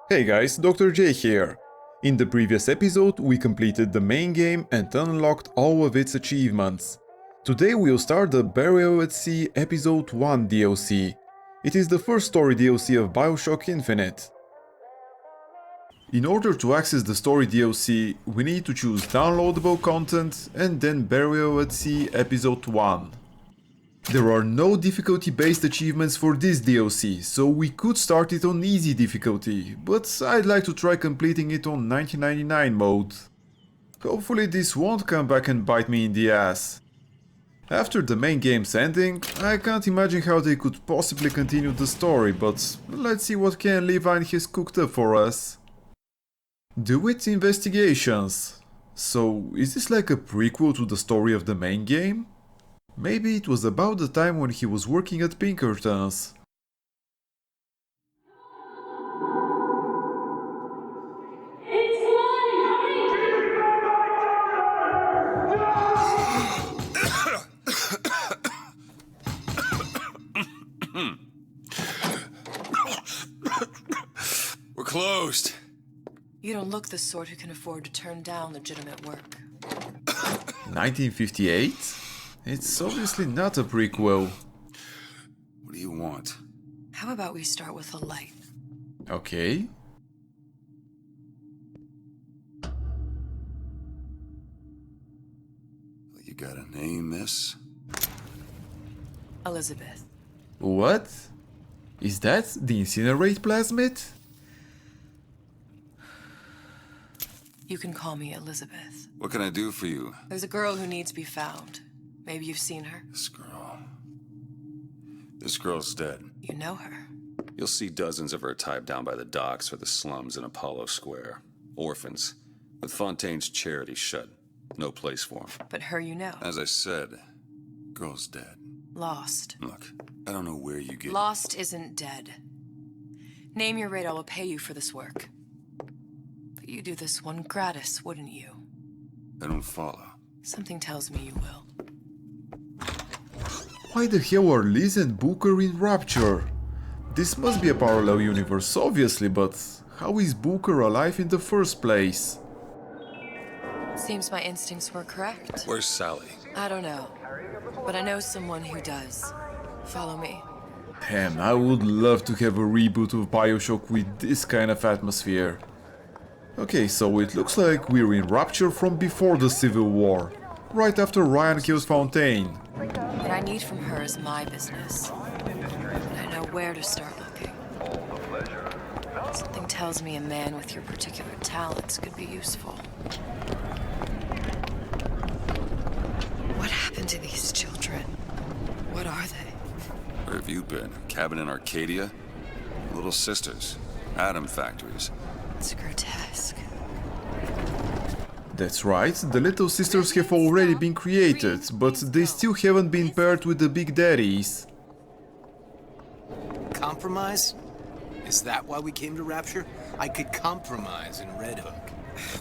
Hey guys, Dr. J here. In the previous episode we completed the main game and unlocked all of its achievements. Today we'll start the Burial at Sea Episode 1 DLC. It is the first story DLC of Bioshock Infinite. In order to access the story DLC, we need to choose downloadable content and then Burial at Sea Episode 1. There are no difficulty-based achievements for this DLC, so we could start it on easy difficulty, but I'd like to try completing it on 1999 mode. Hopefully this won't come back and bite me in the ass. After the main game's ending, I can't imagine how they could possibly continue the story, but let's see what Ken Levine has cooked up for us. DeWitt Investigations. So, is this like a prequel to the story of the main game? Maybe it was about the time when he was working at Pinkerton's. We're closed. You don't look the sort who can afford to turn down legitimate work. 1958? It's obviously not a prequel. What do you want? How about we start with a light? Okay. You got a name, miss? Elizabeth. What? Is that the incinerate plasmid? You can call me Elizabeth. What can I do for you? There's a girl who needs to be found. Maybe you've seen her. This girl's dead. You know her. You'll see dozens of her tied down by the docks or the slums in Apollo Square. Orphans. With Fontaine's charity shut. No place for them. But her you know. As I said, girl's dead. Lost. Look, I don't know where you get... Lost isn't dead. Name your rate, I will pay you for this work. But you do this one gratis, wouldn't you? I don't follow. Something tells me you will. Why the hell are Liz and Booker in Rapture? This must be a parallel universe, obviously, but how is Booker alive in the first place? Seems my instincts were correct. Where's Sally? I don't know. But I know someone who does. Follow me. Damn, I would love to have a reboot of Bioshock with this kind of atmosphere. Okay, so it looks like we're in Rapture from before the Civil War, right after Ryan kills Fontaine. What I need from her is my business. And I know where to start looking. Something tells me a man with your particular talents could be useful. What happened to these children? What are they? Where have you been? Cabin in Arcadia? Little sisters. Atom factories. It's grotesque. That's right, the Little Sisters have already been created, but they still haven't been paired with the Big Daddies. Compromise? Is that why we came to Rapture? I could compromise in Red Hook.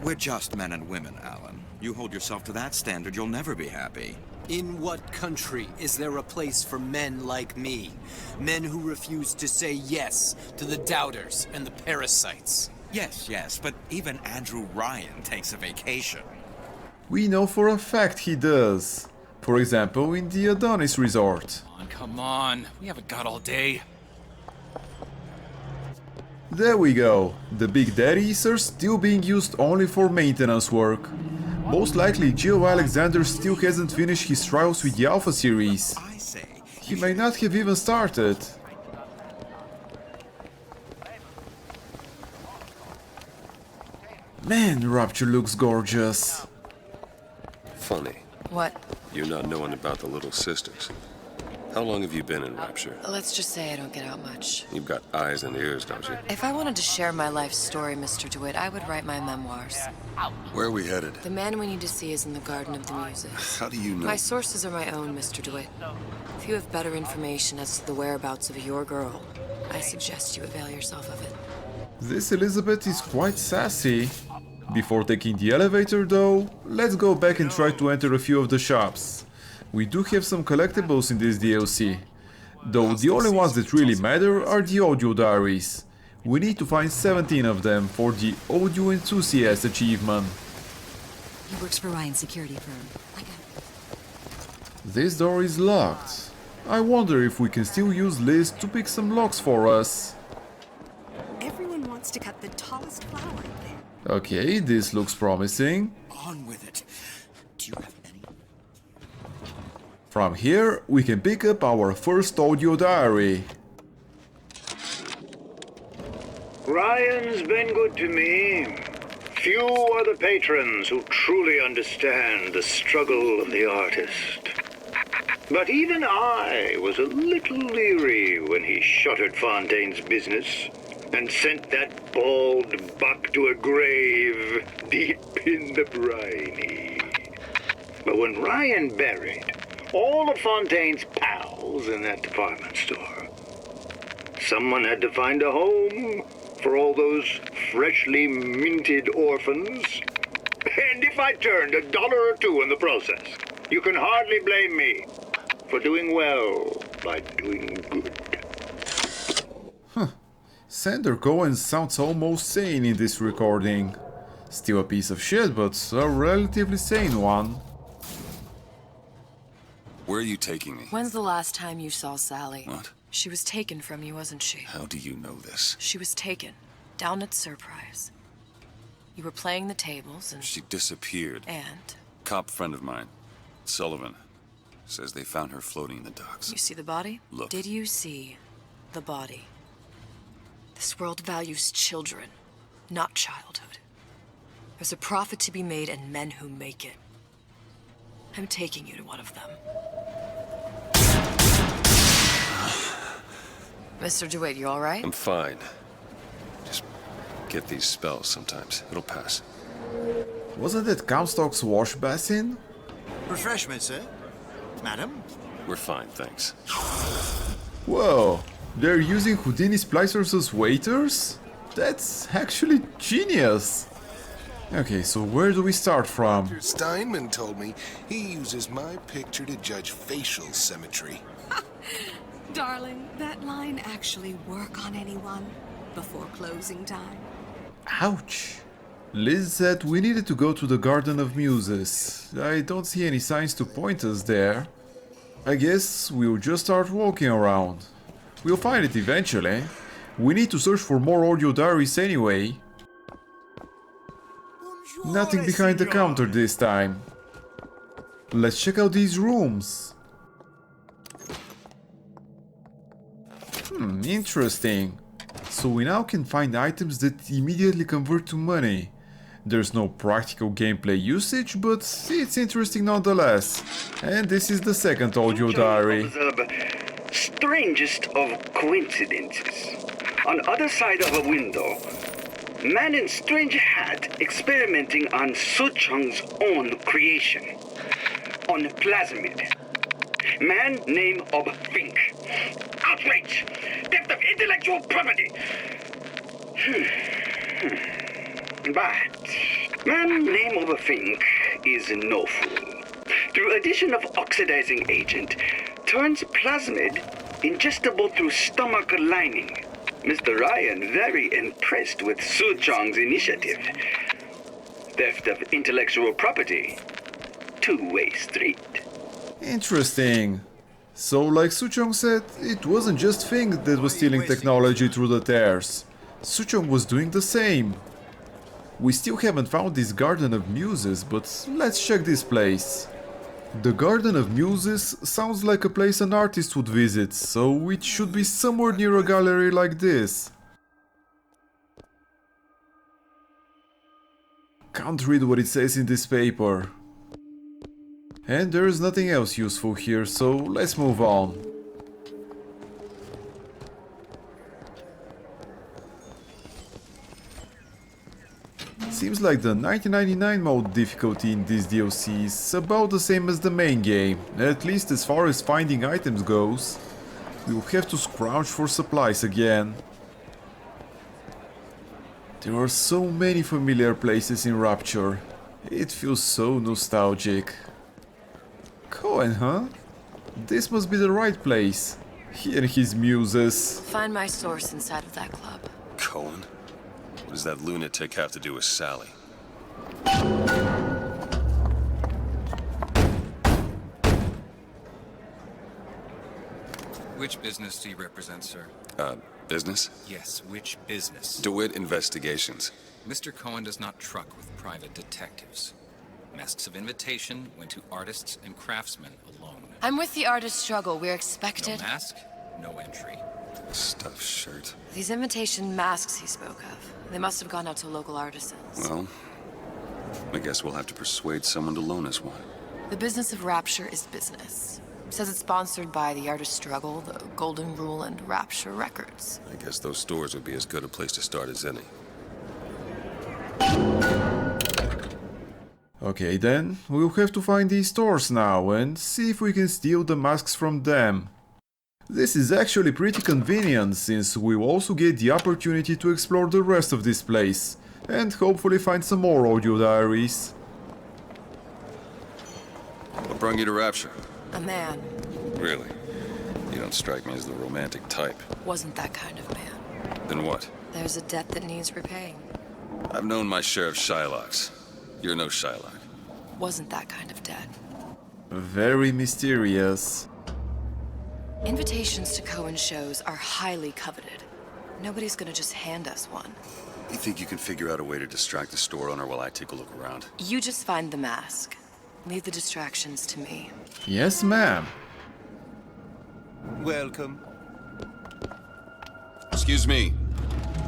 We're just men and women, Alan. You hold yourself to that standard, you'll never be happy. In what country is there a place for men like me? Men who refuse to say yes to the doubters and the parasites. Yes, but even Andrew Ryan takes a vacation. We know for a fact he does. For example, in the Adonis Resort. Come on, we haven't got all day. There we go. The Big Daddies are still being used only for maintenance work. Most likely Joe Alexander still hasn't finished his trials with the Alpha series. I say, He may not have even started. Man, Rapture looks gorgeous. Funny. What? You not knowing about the Little Sisters. How long have you been in Rapture? Let's just say I don't get out much. You've got eyes and ears, don't you? If I wanted to share my life story, Mr. DeWitt, I would write my memoirs. Where are we headed? The man we need to see is in the Garden of the Muses. How do you know? My sources are my own, Mr. DeWitt. If you have better information as to the whereabouts of your girl, I suggest you avail yourself of it. This Elizabeth is quite sassy. Before taking the elevator though, let's go back and try to enter a few of the shops. We do have some collectibles in this DLC. Though the only ones that really matter are the audio diaries. We need to find 17 of them for the audio enthusiast achievement. He works for Ryan's security firm. I got it. This door is locked. I wonder if we can still use Liz to pick some locks for us. Everyone wants to cut the tallest flower up there. Okay, this looks promising. On with it. Do you have any? From here, we can pick up our first audio diary. Ryan's been good to me. Few are the patrons who truly understand the struggle of the artist. But even I was a little leery when he shuttered Fontaine's business and sent that bald buck to a grave deep in the briny. But when Ryan buried all of Fontaine's pals in that department store, someone had to find a home for all those freshly minted orphans. And if I turned $1 or $2 in the process, you can hardly blame me for doing well by doing good. Sander Cohen sounds almost sane in this recording. Still a piece of shit, but a relatively sane one. Where are you taking me? When's the last time you saw Sally? What? She was taken from you, wasn't she? How do you know this? She was taken. Down at Surprise. You were playing the tables and... She disappeared. And? Cop friend of mine, Sullivan, says they found her floating in the docks. You see the body? Look. Did you see the body? This world values children, not childhood. There's a profit to be made and men who make it. I'm taking you to one of them. Mr. DeWitt, you all right? I'm fine. Just get these spells sometimes. It'll pass. Wasn't it Comstock's wash basin? Refreshment, sir. Madam? We're fine, thanks. Whoa, they're using Houdini splicers as waiters? That's actually genius. Okay, so where do we start from? Steinman told me he uses my picture to judge facial symmetry. Darling, that line actually work on anyone before closing time? Ouch. Liz said we needed to go to the Garden of Muses. I don't see any signs to point us there. I guess we'll just start walking around. We'll find it eventually. We need to search for more audio diaries anyway. Nothing behind the counter this time. Let's check out these rooms. Interesting. So we now can find items that immediately convert to money. There's no practical gameplay usage, but it's interesting nonetheless. And this is the second audio diary. Strangest of coincidences. On other side of a window, man in strange hat experimenting on Suchung's own creation. On plasmid. Man name of Fink. Outrage! Theft of intellectual property! But man name of Fink is no fool. Through addition of oxidizing agent, turns plasmid ingestible through stomach lining. Mr. Ryan very impressed with Suchong's initiative. Theft of intellectual property. Two-way street. Interesting. So, like Suchong said, it wasn't just Fink that was stealing technology through the tears. Suchong was doing the same. We still haven't found this Garden of Muses, but let's check this place. The Garden of Muses sounds like a place an artist would visit, so it should be somewhere near a gallery like this. Can't read what it says in this paper. And there's nothing else useful here, so let's move on. Seems like the 1999 mode difficulty in this DLC is about the same as the main game, at least as far as finding items goes. We'll have to scrounge for supplies again. There are so many familiar places in Rapture. It feels so nostalgic. Cohen, huh? This must be the right place. He and his muses. Find my source inside of that club. Cohen? What does that lunatic have to do with Sally? Which business do you represent, sir? Business? Yes, which business? DeWitt Investigations. Mr. Cohen does not truck with private detectives. Masks of invitation went to artists and craftsmen alone. I'm with the artist struggle. We're No expected. mask, no entry. Stuffed shirt. These invitation masks he spoke of, they must have gone out to local artisans. Well, I guess we'll have to persuade someone to loan us one. The business of Rapture is business. Says it's sponsored by the artist struggle, the Golden Rule, and Rapture Records. I guess those stores would be as good a place to start as any. Okay then, we'll have to find these stores now and see if we can steal the masks from them. This is actually pretty convenient, since we'll also get the opportunity to explore the rest of this place, and hopefully find some more audio diaries. What brought you to Rapture? A man. Really? You don't strike me as the romantic type. Wasn't that kind of man. Then what? There's a debt that needs repaying. I've known my share of Shylocks. You're no Shylock. Wasn't that kind of debt. Very mysterious. Invitations to Cohen shows are highly coveted. Nobody's gonna just hand us one. You think you can figure out a way to distract the store owner while I take a look around? You just find the mask. Leave the distractions to me. Yes, ma'am. Welcome. Excuse me.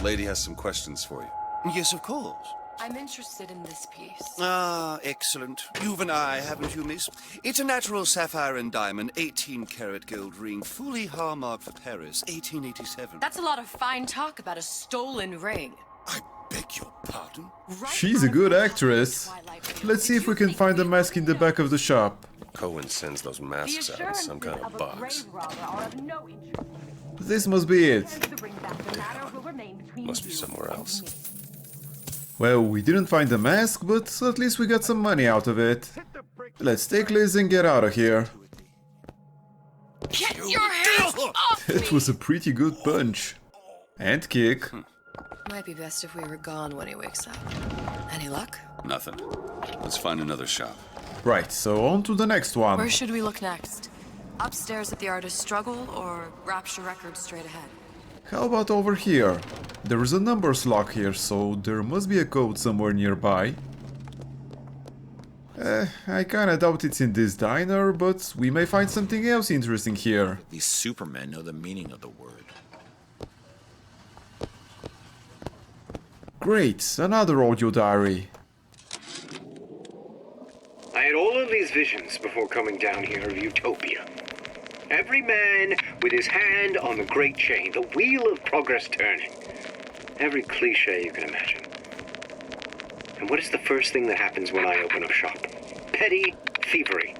Lady has some questions for you. Yes, of course. I'm interested in this piece. Ah, excellent. You've an eye, haven't you, miss? It's a natural sapphire and diamond, 18-karat gold ring, fully hallmarked for Paris, 1887. That's a lot of fine talk about a stolen ring. I beg your pardon? She's a good actress. Let's see if we can find the mask in the back of the shop. Cohen sends those masks out in some kind of box. This must be it. Must be somewhere else. Well, we didn't find the mask, but at least we got some money out of it. Let's take Liz and get out of here. Get your hands off me! That was a pretty good punch. And kick. Might be best if we were gone when he wakes up. Any luck? Nothing. Let's find another shop. Right, so on to the next one. Where should we look next? Upstairs at the artist struggle, or Rapture Records straight ahead? How about over here? There is a numbers lock here, so there must be a code somewhere nearby. I kinda doubt it's in this diner, but we may find something else interesting here. These supermen know the meaning of the word. Great, another audio diary. I had all of these visions before coming down here of Utopia. Every man with his hand on the great chain, the wheel of progress turning. Every cliche you can imagine. And what is the first thing that happens when I open up shop? Petty thievery.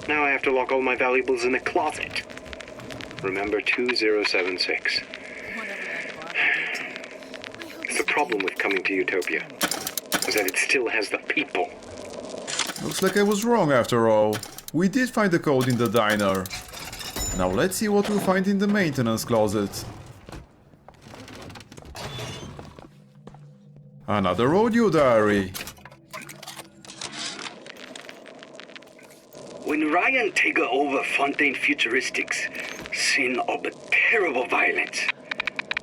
Now I have to lock all my valuables in the closet. Remember 2076. The problem with coming to Utopia is that it still has the people. Looks like I was wrong after all. We did find the code in the diner. Now let's see what we'll find in the maintenance closet. Another audio diary. When Ryan take over Fontaine Futuristics, scene of terrible violence.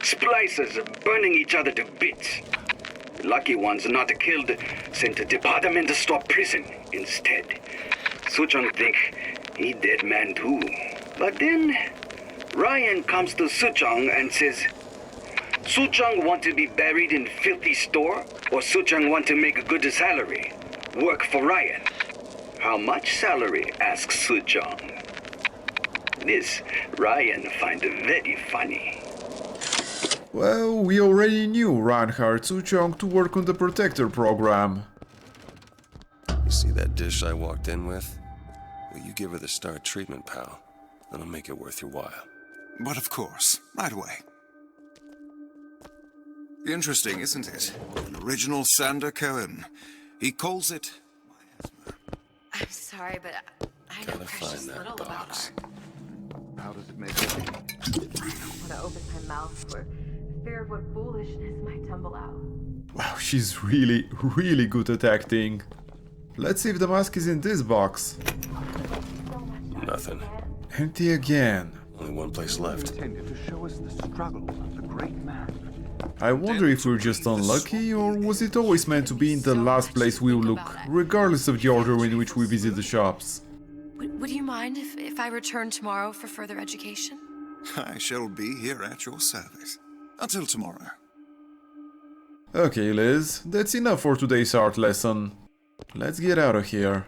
Splicers burning each other to bits. Lucky ones not killed, sent to department store prison instead. Suchong think he dead man too. But then Ryan comes to Suchong and says, Suchong want to be buried in filthy store, or Suchong want to make a good salary? Work for Ryan. How much salary? Asks Suchong. This Ryan find very funny. Well, we already knew Reinhard Suchong to work on the Protector program. You see that dish I walked in with? Well, you give her the star treatment, pal. That'll make it worth your while. But of course, right away. Interesting, isn't it? An original Sander Cohen. He calls it miasma. I'm sorry, but I know Gotta precious find that little about box. art. How does it make you feel? I don't want to open my mouth for feared what foolishness might tumble out. Wow, she's really good at acting. Let's see if the mask is in this box. Nothing. Empty again. Only one place left. Intended to show us the struggle of the great man. I wonder if we're just unlucky, or was it always meant to be in the last place we'll look, regardless of the order in which we visit the shops? Would you mind if I return tomorrow for further education? I shall be here at your service. Until tomorrow. Okay, Liz, that's enough for today's art lesson. Let's get out of here.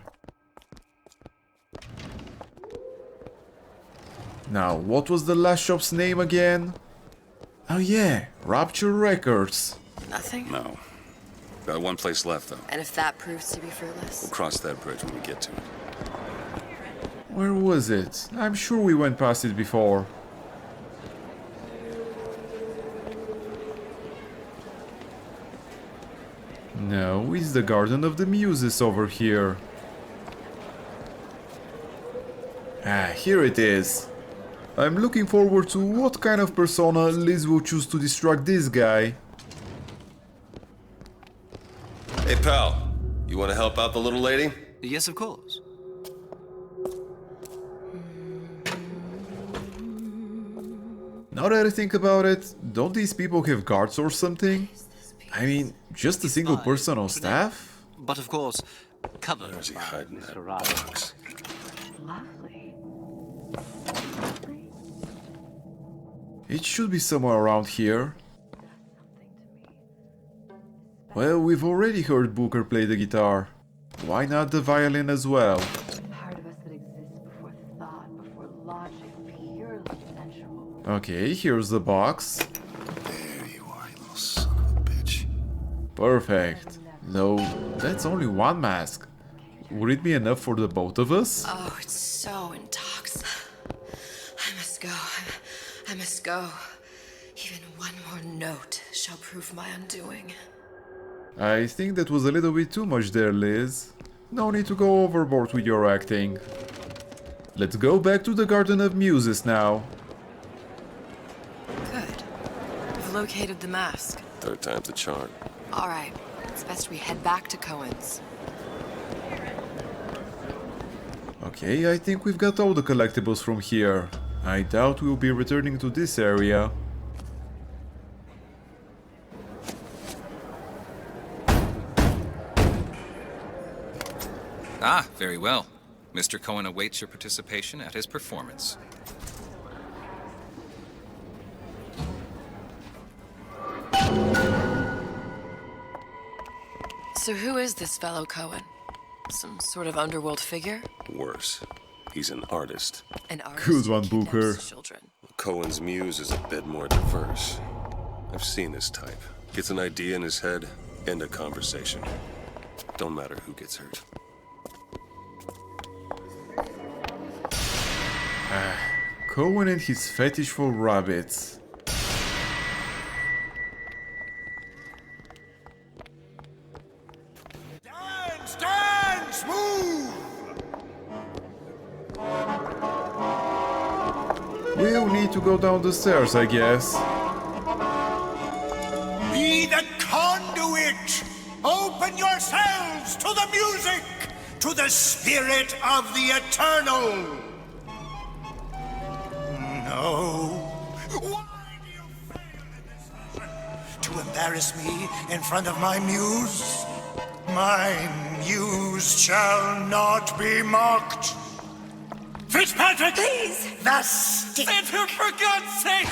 Now, what was the last shop's name again? Oh yeah, Rapture Records. Nothing? No. Got one place left, though. And if that proves to be fruitless? We'll cross that bridge when we get to it. Where was it? I'm sure we went past it before. No, it's the Garden of the Muses over here. Ah, here it is. I'm looking forward to what kind of persona Liz will choose to distract this guy. Hey, pal. You want to help out the little lady? Yes, of course. Now that I think about it, don't these people have guards or something? I mean, just a single person on staff? But of course, covered. Where's he hiding that box? Lovely. It should be somewhere around here. Well, we've already heard Booker play the guitar. Why not the violin as well? Part of us that exists before thought, before logic, purely sensual. Okay, here's the box. There you are, you little son of a bitch. Perfect. Though, that's only one mask. Would it be enough for the both of us? Oh, it's so intox. I must go. I must go. Even one more note shall prove my undoing. I think that was a little bit too much there, Liz. No need to go overboard with your acting. Let's go back to the Garden of Muses now. Good. We've located the mask. Third time's the charm. Alright, it's best we head back to Cohen's. Okay, I think we've got all the collectibles from here. I doubt we'll be returning to this area. Ah, very well. Mr. Cohen awaits your participation at his performance. So who is this fellow Cohen? Some sort of underworld figure? Worse. He's an artist. An artist Good one, who kidnaps Booker. Children. Cohen's muse is a bit more diverse. I've seen this type. Gets an idea in his head, end a conversation. Don't matter who gets hurt. Cohen and his fetish for rabbits. Dance, move! We'll need to go down the stairs, I guess. Be the conduit! Open yourselves to the music! To the spirit of the eternal! No. Why do you fail in this mission? To embarrass me in front of my muse? My muse shall not be mocked. Fitzpatrick! Please! The stick! For God's sake!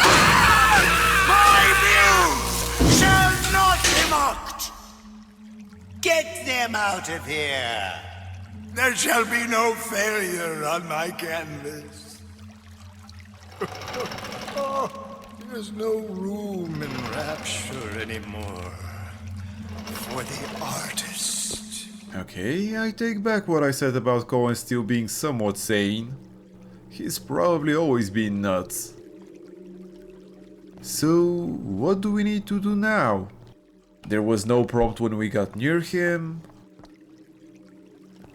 My muse shall not be mocked! Get them out of here! There shall be no failure on my canvas. Oh, there's no room in rapture anymore for the artist. Okay, I take back what I said about Cohen still being somewhat sane. He's probably always been nuts. So, what do we need to do now? There was no prompt when we got near him.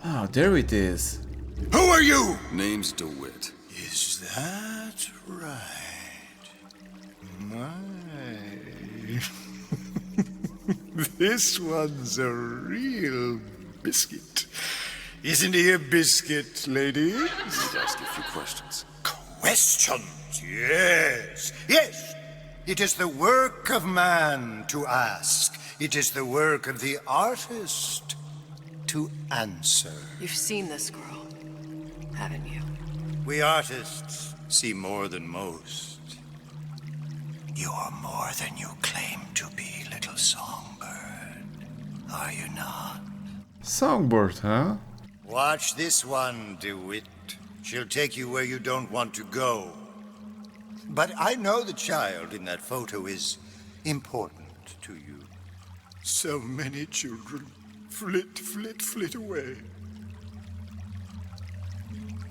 Ah, there it is. Who are you? Name's DeWitt. Is that right? My This one's a real biscuit. Isn't he a biscuit, ladies? I'd ask you a few questions. Questions, yes. Yes, it is the work of man to ask. It is the work of the artist to answer. You've seen this girl, haven't you? We artists see more than most. You are more than you claim to be, little songbird. Are you not? Songbird, huh? Watch this one, DeWitt. She'll take you where you don't want to go. But I know the child in that photo is important to you. So many children flit, flit, flit away.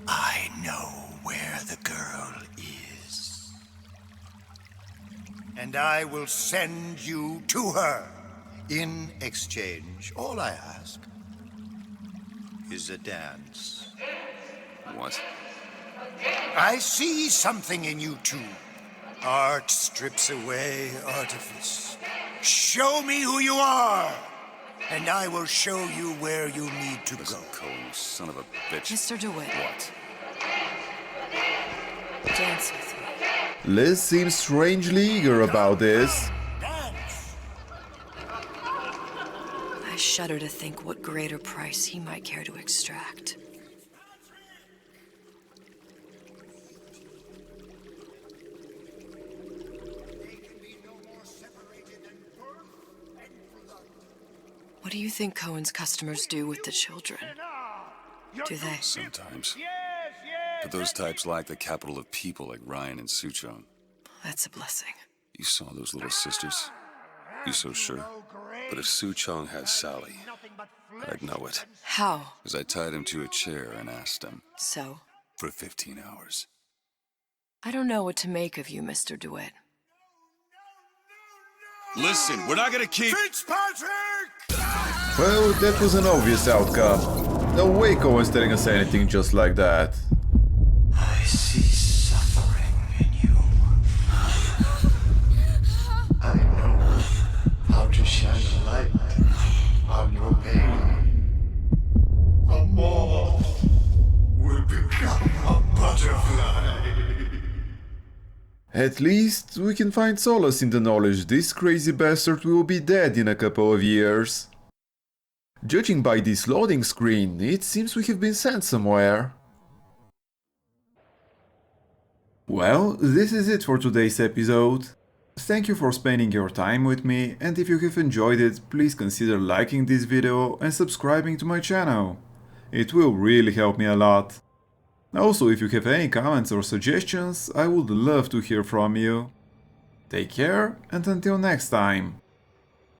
I know where the girl is. And I will send you to her. In exchange, all I ask is a dance. What? I see something in you two. Art strips away artifice. Show me who you are, and I will show you where you need to go. Cohen, you son of a bitch. Mr. DeWitt. What? Dance with me. Liz seems strangely eager about this. I shudder to think what greater price he might care to extract. What do you think Cohen's customers do with the children? Do they? Sometimes. But those types lack the capital of people like Ryan and Suchong. That's a blessing. You saw those little sisters? You so sure? But if Suchong has Sally, I'd know it. How? Because I tied him to a chair and asked him. So? For 15 hours. I don't know what to make of you, Mr. DeWitt. Listen, we're not gonna keep... Fitzpatrick! Well, that was an obvious outcome. No way Cohen's telling us anything just like that. I see suffering in you. I know how to shine a light on your pain. A moth will become a butterfly. At least we can find solace in the knowledge this crazy bastard will be dead in a couple of years. Judging by this loading screen, it seems we have been sent somewhere. Well, this is it for today's episode. Thank you for spending your time with me, and if you have enjoyed it, please consider liking this video and subscribing to my channel. It will really help me a lot. Also, if you have any comments or suggestions, I would love to hear from you. Take care, and until next time.